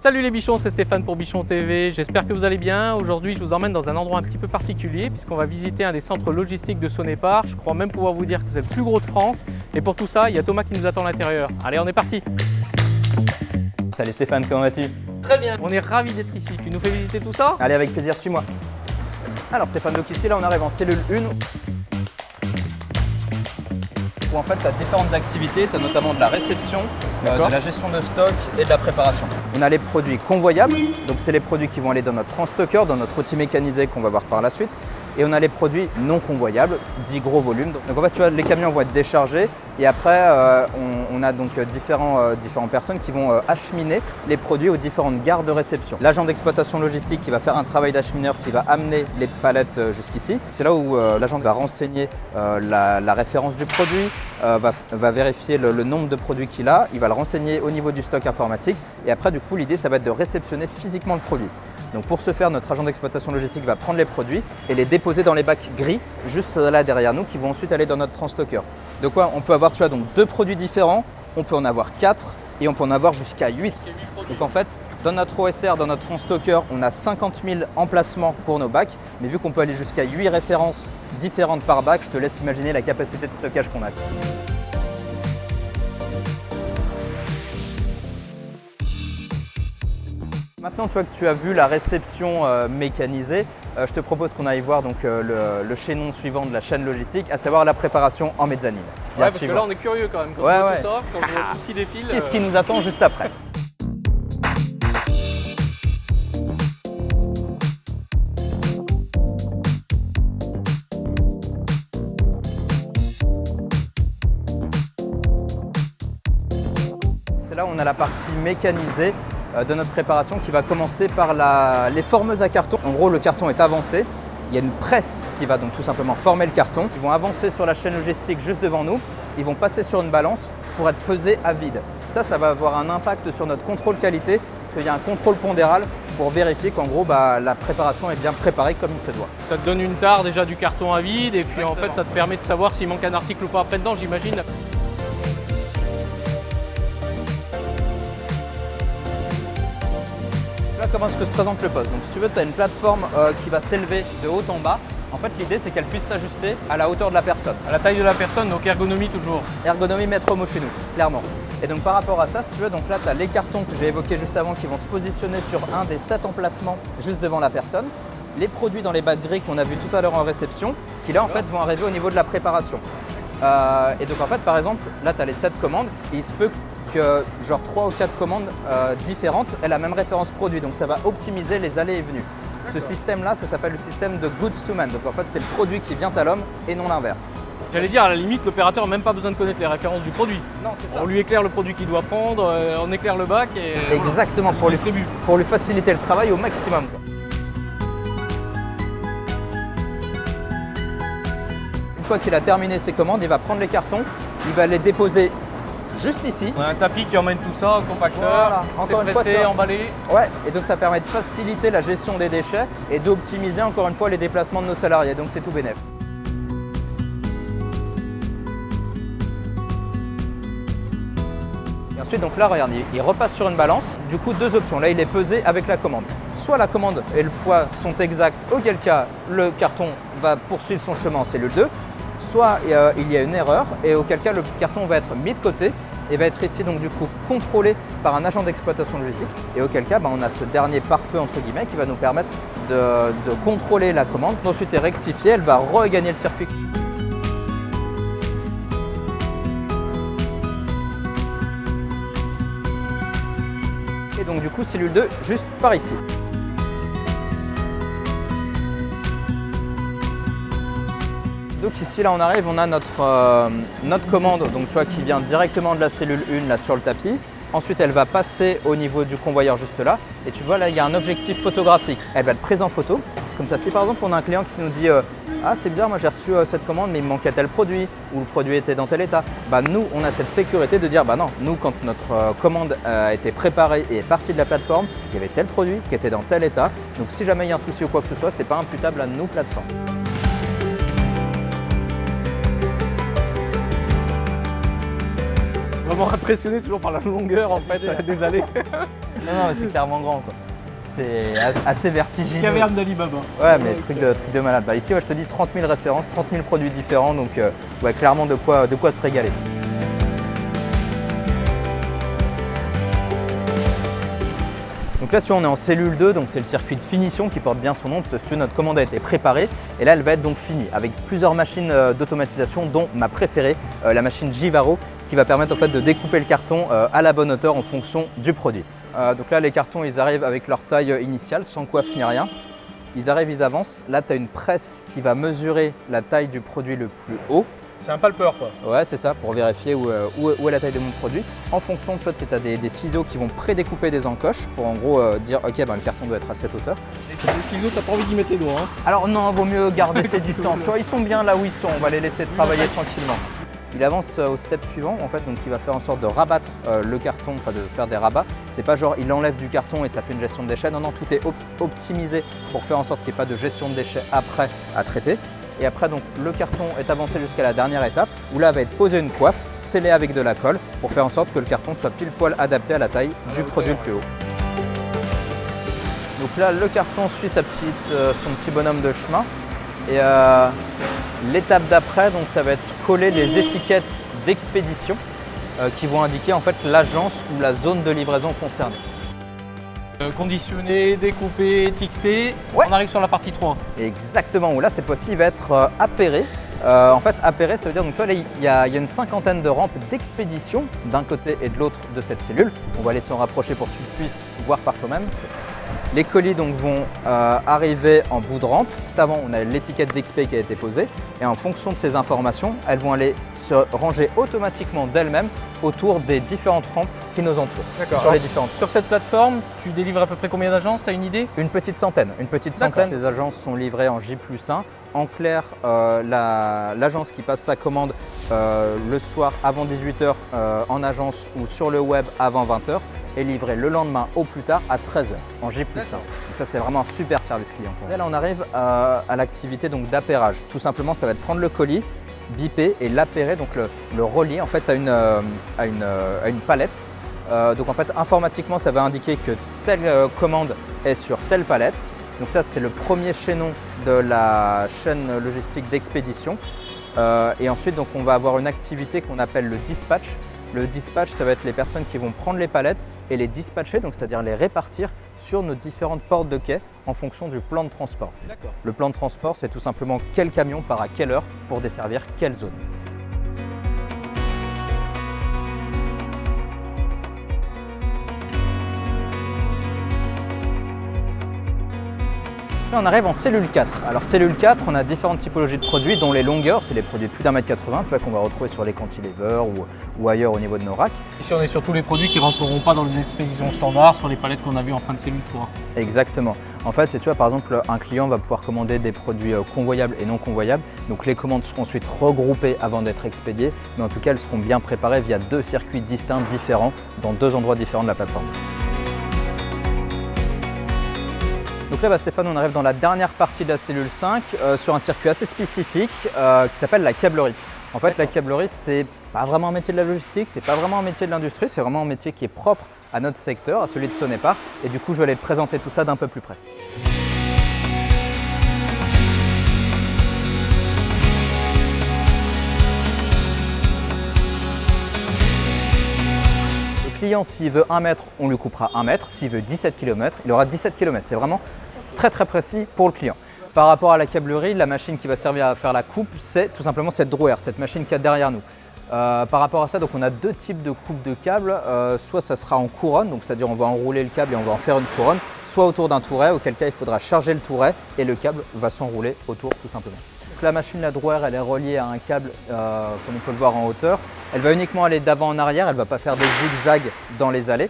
Salut les bichons, c'est Stéphane pour Bichon TV, j'espère que vous allez bien. Aujourd'hui je vous emmène dans un endroit un petit peu particulier puisqu'on va visiter un des centres logistiques de Saône-et-Parre. Je crois même pouvoir vous dire que c'est le plus gros de France. Et pour tout ça, il y a Thomas qui nous attend à l'intérieur. Allez, on est parti. Salut Stéphane, comment vas-tu? Très bien, on est ravis d'être ici. Tu nous fais visiter tout ça? Allez, avec plaisir, suis-moi. Alors Stéphane, donc ici là on arrive en cellule 1 où en fait tu as différentes activités, tu as notamment de la réception, de la gestion de stock et de la préparation. On a les produits convoyables, donc c'est les produits qui vont aller dans notre transstocker, dans notre outil mécanisé qu'on va voir par la suite. Et on a les produits non convoyables, dits gros volumes. Donc en fait, tu vois, les camions vont être déchargés et après, on a donc différentes personnes qui vont acheminer les produits aux différentes gares de réception. L'agent d'exploitation logistique qui va faire un travail d'achemineur qui va amener les palettes jusqu'ici. C'est là où l'agent va renseigner la référence du produit, va vérifier le nombre de produits qu'il a, il va le renseigner au niveau du stock informatique et après, du coup, l'idée, ça va être de réceptionner physiquement le produit. Donc pour ce faire, notre agent d'exploitation logistique va prendre les produits et les déposer dans les bacs gris, juste là derrière nous, qui vont ensuite aller dans notre transstocker. De quoi on peut avoir, tu vois, donc 2 produits différents, on peut en avoir 4 et on peut en avoir jusqu'à 8. Donc en fait, dans notre OSR, dans notre transstocker, on a 50 000 emplacements pour nos bacs, mais vu qu'on peut aller jusqu'à 8 références différentes par bac, je te laisse imaginer la capacité de stockage qu'on a. Maintenant, tu vois que tu as vu la réception mécanisée, je te propose qu'on aille voir donc, le chaînon suivant de la chaîne logistique, à savoir la préparation en mezzanine. Ouais, parce que là on est curieux quand même, quand on voit tout ça, quand on voit tout ce qui défile. Qu'est-ce qui nous attend juste après? C'est là où on a la partie mécanisée de notre préparation qui va commencer par les formeuses à carton. En gros, le carton est avancé. Il y a une presse qui va donc tout simplement former le carton. Ils vont avancer sur la chaîne logistique juste devant nous. Ils vont passer sur une balance pour être pesés à vide. Ça va avoir un impact sur notre contrôle qualité parce qu'il y a un contrôle pondéral pour vérifier qu'en gros, la préparation est bien préparée comme il se doit. Ça te donne une tare déjà du carton à vide et puis en fait ça te permet de savoir s'il manque un article ou pas après dedans, j'imagine. Là, comment est-ce que se présente le poste? Donc si tu veux, tu as une plateforme qui va s'élever de haut en bas. En fait, l'idée, c'est qu'elle puisse s'ajuster à la hauteur de la personne. À la taille de la personne, donc ergonomie toujours. Ergonomie maître mot chez nous, clairement. Et donc par rapport à ça, si tu veux, donc là, tu as les cartons que j'ai évoqués juste avant qui vont se positionner sur un des 7 emplacements juste devant la personne. Les produits dans les bacs gris qu'on a vu tout à l'heure en réception, qui là, en fait, vont arriver au niveau de la préparation. Et donc en fait, par exemple, là, tu as les 7 commandes. Et il se peut que genre 3 ou 4 commandes différentes aient la même référence produit. Donc ça va optimiser les allées et venues. Ce système-là, ça s'appelle le système de goods to man. Donc en fait, c'est le produit qui vient à l'homme et non l'inverse. J'allais dire, à la limite, l'opérateur n'a même pas besoin de connaître les références du produit. Non, c'est ça. On lui éclaire le produit qu'il doit prendre, on éclaire le bac et exactement, voilà, pour lui faciliter le travail au maximum. Une fois qu'il a terminé ses commandes, il va prendre les cartons, il va les déposer juste ici. On a un tapis qui emmène tout ça, un compacteur, encore une fois, pressé, emballé. Ouais, et donc ça permet de faciliter la gestion des déchets et d'optimiser encore une fois les déplacements de nos salariés, donc c'est tout bénef. Et ensuite, donc là, regarde, il repasse sur une balance. Du coup, 2 options. Là, il est pesé avec la commande. Soit la commande et le poids sont exacts, auquel cas le carton va poursuivre son chemin en cellule 2. Soit il y a une erreur et auquel cas le carton va être mis de côté et va être ici donc du coup contrôlé par un agent d'exploitation logistique et auquel cas on a ce dernier pare-feu entre guillemets qui va nous permettre de contrôler la commande. Ensuite est rectifiée, elle va regagner le circuit. Et donc du coup cellule 2 juste par ici. Donc ici là on arrive, on a notre commande donc, tu vois, qui vient directement de la cellule 1 là sur le tapis. Ensuite elle va passer au niveau du convoyeur juste là. Et tu vois là il y a un objectif photographique. Elle va être prise en photo. Comme ça si par exemple on a un client qui nous dit ah c'est bizarre, moi j'ai reçu cette commande mais il me manquait tel produit ou le produit était dans tel état. Nous on a cette sécurité de dire non, nous quand notre commande a été préparée et est partie de la plateforme, il y avait tel produit qui était dans tel état. Donc si jamais il y a un souci ou quoi que ce soit, c'est pas imputable à nos plateformes. On va vraiment impressionné toujours par la longueur en fait des allées. Non, c'est clairement grand quoi. C'est assez vertigineux. Caverne d'Alibaba. Ouais, mais truc de malade. Bah, ici, ouais, je te dis 30 000 références, 30 000 produits différents, donc ouais, clairement de quoi se régaler. Donc là, si on est en cellule 2, donc c'est le circuit de finition qui porte bien son nom, parce que notre commande a été préparée. Et là, elle va être donc finie avec plusieurs machines d'automatisation, dont ma préférée, la machine Givaro, qui va permettre en fait de découper le carton à la bonne hauteur en fonction du produit. Donc là, les cartons, ils arrivent avec leur taille initiale, sans coiffe ni rien. Ils arrivent, ils avancent. Là, tu as une presse qui va mesurer la taille du produit le plus haut. C'est un palpeur quoi. Ouais, c'est ça, pour vérifier où est la taille de mon produit. En fonction, tu vois, tu as des ciseaux qui vont prédécouper des encoches pour en gros dire ok, ben, le carton doit être à cette hauteur. Les ciseaux, t'as pas envie d'y mettre les doigts hein. Alors non, vaut mieux garder ces distances. Tu vois, ils sont bien là où ils sont, on va les laisser travailler tranquillement. Il avance au step suivant en fait, donc il va faire en sorte de rabattre le carton, enfin de faire des rabats. C'est pas genre il enlève du carton et ça fait une gestion de déchets. Non, non, tout est optimisé pour faire en sorte qu'il n'y ait pas de gestion de déchets après à traiter. Et après, donc, le carton est avancé jusqu'à la dernière étape où là va être posée une coiffe scellée avec de la colle pour faire en sorte que le carton soit pile poil adapté à la taille du produit le plus haut. Donc là, le carton suit son petit bonhomme de chemin. Et l'étape d'après, donc, ça va être coller les étiquettes d'expédition qui vont indiquer en fait l'agence ou la zone de livraison concernée. Conditionné, découpé, étiqueté, ouais. On arrive sur la partie 3. Exactement, où là cette fois-ci il va être appairé. En fait appairé ça veut dire, donc tu vois là il y a une cinquantaine de rampes d'expédition d'un côté et de l'autre de cette cellule. On va aller s'en rapprocher pour que tu puisses voir par toi-même. Les colis donc vont arriver en bout de rampe. Juste avant, on a l'étiquette d'expé qui a été posée et en fonction de ces informations, elles vont aller se ranger automatiquement d'elles-mêmes autour des différentes rampes qui nous entourent. Sur cette plateforme, tu délivres à peu près combien d'agences? Tu as une idée? Une petite centaine. Ces agences sont livrées en J+1. En clair, l'agence qui passe sa commande le soir avant 18 h en agence ou sur le web avant 20 h est livrée le lendemain au plus tard à 13 h en J+1. Donc ça c'est vraiment un super service client. Et là on arrive à l'activité d'appairage. Tout simplement ça va être prendre le colis, biper et l'appairer, donc le relier en fait à une palette. Donc en fait informatiquement ça va indiquer que telle commande est sur telle palette. Donc ça c'est le premier chaînon de la chaîne logistique d'expédition. Et ensuite donc, on va avoir une activité qu'on appelle le dispatch. Le dispatch, ça va être les personnes qui vont prendre les palettes et les dispatcher, donc c'est-à-dire les répartir sur nos différentes portes de quai en fonction du plan de transport. Le plan de transport, c'est tout simplement quel camion part à quelle heure pour desservir quelle zone. Là, on arrive en cellule 4. Alors cellule 4, on a différentes typologies de produits dont les longueurs, c'est les produits de plus d'1,80 m, tu vois, qu'on va retrouver sur les cantilevers ou ailleurs au niveau de nos racks. Ici on est sur tous les produits qui ne rentreront pas dans les expéditions standards, sur les palettes qu'on a vues en fin de cellule 3. Exactement. En fait, tu vois, par exemple, un client va pouvoir commander des produits convoyables et non convoyables. Donc les commandes seront ensuite regroupées avant d'être expédiées, mais en tout cas elles seront bien préparées via 2 circuits distincts différents dans 2 endroits différents de la plateforme. Donc là, Stéphane, on arrive dans la dernière partie de la cellule 5 sur un circuit assez spécifique qui s'appelle la câblerie. En fait, la câblerie, c'est pas vraiment un métier de la logistique, c'est pas vraiment un métier de l'industrie, c'est vraiment un métier qui est propre à notre secteur, à celui de Sonepar. Et du coup, je vais aller te présenter tout ça d'un peu plus près. Le client, s'il veut 1 mètre, on lui coupera 1 mètre. S'il veut 17 km, il aura 17 km. C'est vraiment très précis pour le client. Par rapport à la câblerie, la machine qui va servir à faire la coupe, c'est tout simplement cette drouer, cette machine qu'il y a derrière nous. Par rapport à ça, donc on a 2 types de coupe de câble. Soit ça sera en couronne, donc c'est-à-dire on va enrouler le câble et on va en faire une couronne, soit autour d'un touret, auquel cas il faudra charger le touret et le câble va s'enrouler autour tout simplement. Donc la machine, la drouer, elle est reliée à un câble comme on peut le voir en hauteur. Elle va uniquement aller d'avant en arrière, elle ne va pas faire des zigzags dans les allées.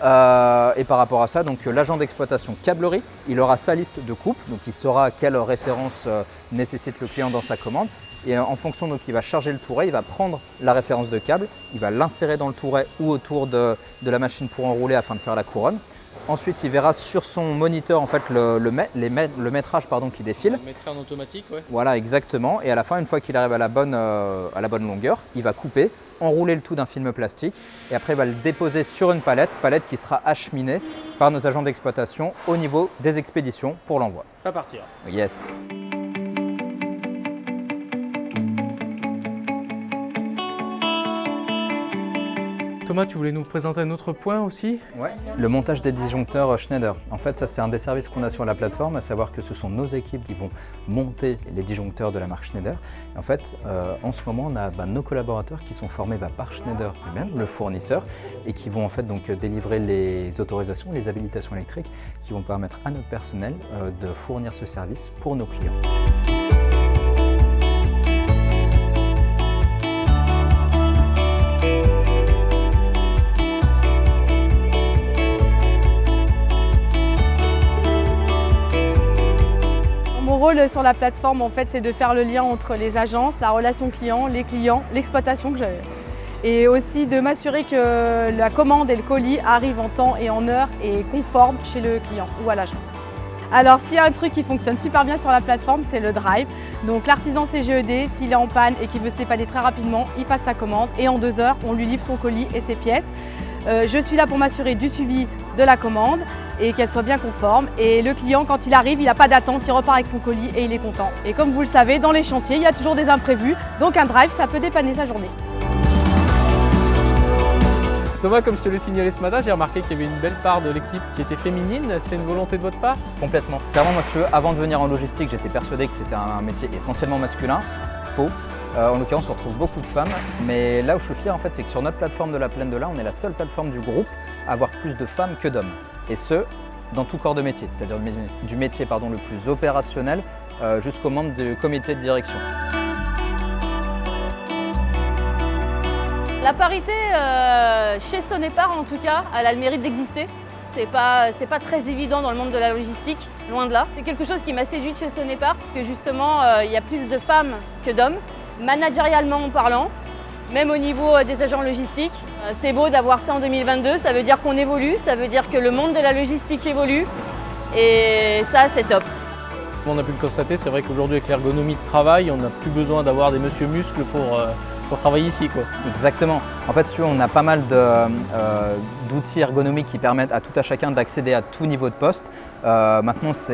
Et par rapport à ça, donc l'agent d'exploitation câblerie, il aura sa liste de coupe, donc il saura quelle référence nécessite le client dans sa commande. Et en fonction, donc il va charger le touret, il va prendre la référence de câble, il va l'insérer dans le touret ou autour de la machine pour enrouler afin de faire la couronne. Ensuite, il verra sur son moniteur en fait, le métrage qui défile. Le métrage en automatique, ouais. Voilà, exactement. Et à la fin, une fois qu'il arrive à la bonne longueur, il va couper, enrouler le tout d'un film plastique et après il va le déposer sur une palette qui sera acheminée par nos agents d'exploitation au niveau des expéditions pour l'envoi. Ça va partir. Yes. Thomas, tu voulais nous présenter un autre point aussi? Ouais. Le montage des disjoncteurs Schneider. En fait, ça c'est un des services qu'on a sur la plateforme, à savoir que ce sont nos équipes qui vont monter les disjoncteurs de la marque Schneider. Et en fait, en ce moment, on a nos collaborateurs qui sont formés par Schneider lui-même, le fournisseur, et qui vont en fait donc délivrer les autorisations, les habilitations électriques, qui vont permettre à notre personnel de fournir ce service pour nos clients. Mon rôle sur la plateforme, en fait, c'est de faire le lien entre les agences, la relation client, l'exploitation que j'avais. Et aussi de m'assurer que la commande et le colis arrivent en temps et en heure et conformes chez le client ou à l'agence. Alors s'il y a un truc qui fonctionne super bien sur la plateforme, c'est le drive. Donc l'artisan CGED, s'il est en panne et qu'il veut se dépanner très rapidement, il passe sa commande et en 2 heures, on lui livre son colis et ses pièces. Je suis là pour m'assurer du suivi de la commande et qu'elle soit bien conforme. Et le client, quand il arrive, il n'a pas d'attente, il repart avec son colis et il est content. Et comme vous le savez, dans les chantiers, il y a toujours des imprévus, donc un drive, ça peut dépanner sa journée. Thomas, comme je te l'ai signalé ce matin, j'ai remarqué qu'il y avait une belle part de l'équipe qui était féminine. C'est une volonté de votre part? Complètement. Clairement, moi, si tu veux, avant de venir en logistique, j'étais persuadé que c'était un métier essentiellement masculin. Faux. En l'occurrence, on retrouve beaucoup de femmes, mais là où je suis fier, en fait, c'est que sur notre plateforme de la Plaine de l'A, on est la seule plateforme du groupe à avoir plus de femmes que d'hommes. Et ce, dans tout corps de métier, c'est-à-dire du métier le plus opérationnel jusqu'au membre du comité de direction. La parité, chez Sonepar en tout cas, elle a le mérite d'exister. C'est pas très évident dans le monde de la logistique, loin de là. C'est quelque chose qui m'a séduite chez Sonepar, parce que justement, il y a plus de femmes que d'hommes, managérialement parlant, même au niveau des agents logistiques. C'est beau d'avoir ça en 2022, ça veut dire qu'on évolue, ça veut dire que le monde de la logistique évolue, et ça, c'est top. On a pu le constater, c'est vrai qu'aujourd'hui avec l'ergonomie de travail, on n'a plus besoin d'avoir des monsieur muscles pour travailler ici, quoi. Exactement. En fait, on a pas mal d'outils ergonomiques qui permettent à tout à chacun d'accéder à tout niveau de poste. Maintenant, ça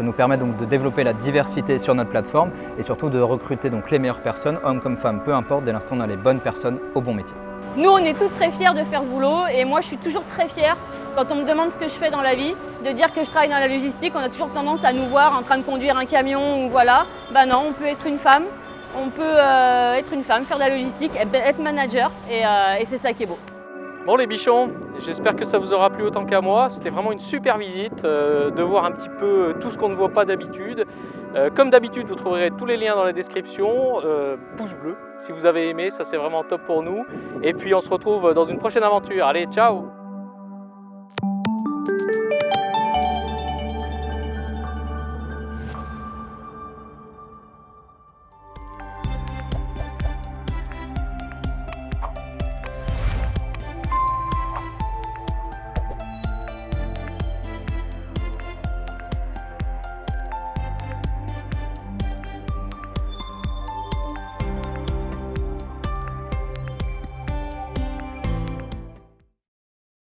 nous permet donc de développer la diversité sur notre plateforme et surtout de recruter donc les meilleures personnes, hommes comme femmes, peu importe, dès l'instant on a les bonnes personnes au bon métier. Nous, on est toutes très fiers de faire ce boulot et moi, je suis toujours très fière quand on me demande ce que je fais dans la vie, de dire que je travaille dans la logistique. On a toujours tendance à nous voir en train de conduire un camion ou voilà. Ben non, on peut être une femme. On peut être une femme, faire de la logistique, être manager et c'est ça qui est beau. Bon les bichons, j'espère que ça vous aura plu autant qu'à moi. C'était vraiment une super visite de voir un petit peu tout ce qu'on ne voit pas d'habitude. Comme d'habitude, vous trouverez tous les liens dans la description. Pouce bleu si vous avez aimé, ça c'est vraiment top pour nous. Et puis on se retrouve dans une prochaine aventure. Allez, ciao!